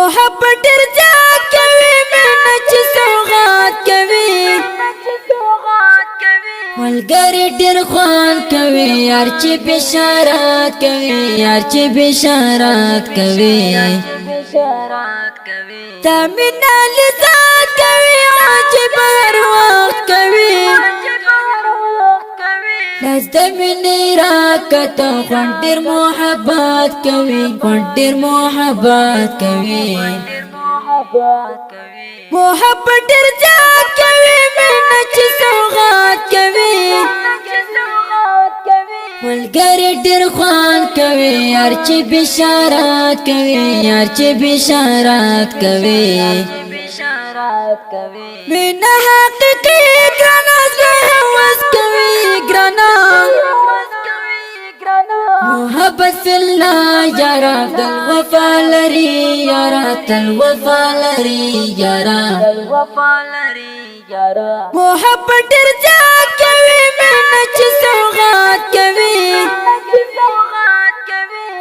محبت ډیر زیات کوي مینه چې سوغات کوي ملګری ډیر خوان کوي یار چې بشارات کوي یار چې بشارات کوي تا مینه لذات کوي عجب هر وخت کوي لاس د مینې راکته خوند ډیر محبت کوي خوند ډیر محبت کوي محبت ډیر زیات کوي مینه چې سوغات کوي ملګری ډیر خوان کوي یار چې بشارات کوي یار چې بشارات کوي مینه حقیقي ګرانه زړه هوس کوي ګرانه محبت فی الله یارا تل وفا لري یارا تل وفا لري یارا محبت ډیر زیات کوي مینه چې سوغات کوي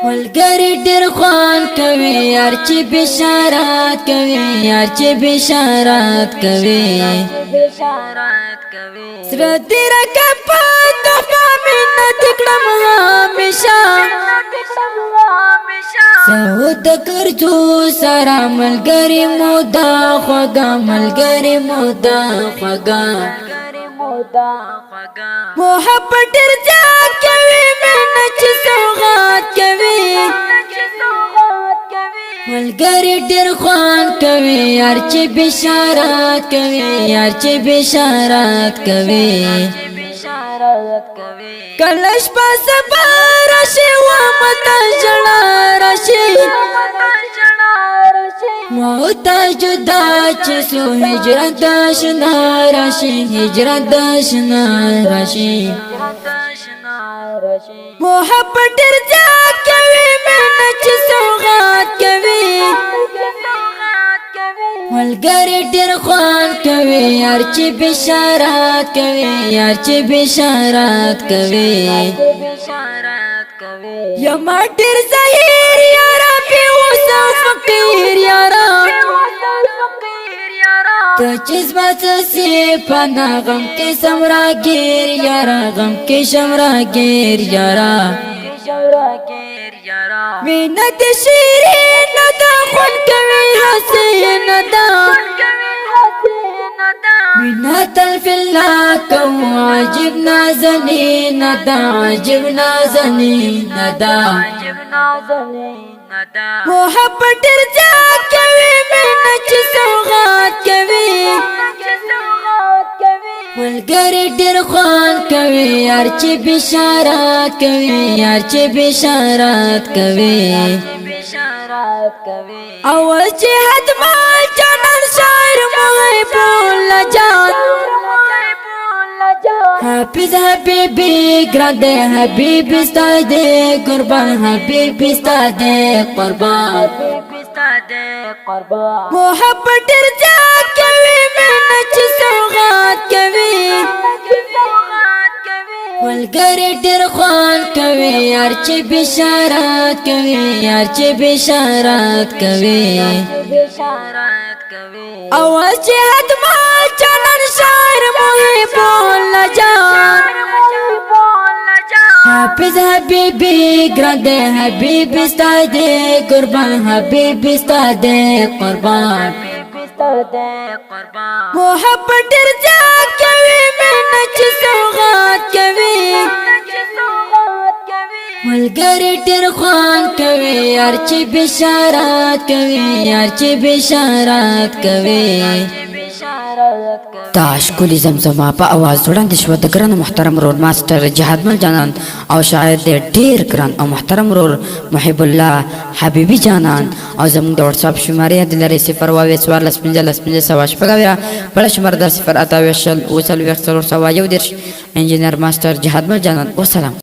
ملګری ډیر خوان کوي یار چې بشارات کوي یار چې بشارات کوي سره دې راکړه تحفه مینه دې کړم همیشه سعود کرجو سره ملګری مودا خوږه ملګری مودا خوږه محبت ډیر زیات کوي مینه چې سوغات کوي ملګری ډیر خوان کوي یار چې بشارات کوي یار چې بشارات کوي کله شپه سبا راشي ومته ژړا راشي موت جدا چې سو هجرت آشنا راشي هجرت آشنا راشي محبت ډیر زیات کوي مینه چې سوغات کوي ملګری ډیر خوان کوي یار چې بشارات کوي یار چې بشارات کوي یما ډیر ظاهر یارا په وسه فقیر یارا ته چې زما سي پنا غم کې سمراګیر یارا غم کې شمراګیر یارا مینه د شیرین ندا خون کوي حسین ندا مینه تل فی الله کو عجب نازنین ندا عجب نازنین ندا محبت ډیر زیات کوي مینه چې سوغات کوي ملګری ډیر خوان کوي یار چې بشارات کوي یار چې بشارات کوي اول چې حتما جانان شاعر محب الله جان حافظ حبیبی ګران دی حبیبی ستا دی قربان حبیبی ستا دی قربان محبت ډیر زیات کوي مینه چې سوغات کوي ملګری ډیر خوان کوي یار چې بشارات کوي یار چې بشارات کوي اول چې حتما چنن شاعر محب الله جان حافظ حبیبی ګران دی حبیبی ستا دی قربان حبیبی ستا دی قربان محبت ډیر زیات کوي مینه چې سوغات کوي ملګری ډیر خوان کوي یار چې بشارات کوي یار چې بشارات کوي تاش کلی زمزمه په اواز وړاندې شو د ګران محترم رول ماستر جهاد مل جانان او شاعر د ډیر ګران او محترم رول محب الله حبیبی جانان او زموږ د واتس اپ شمارې د لري 0 واو 14 15 15 شپږاویا بل شمار د 0 اتاوي شل او 3 انجینر ماستر جهاد مل جانان والسلام.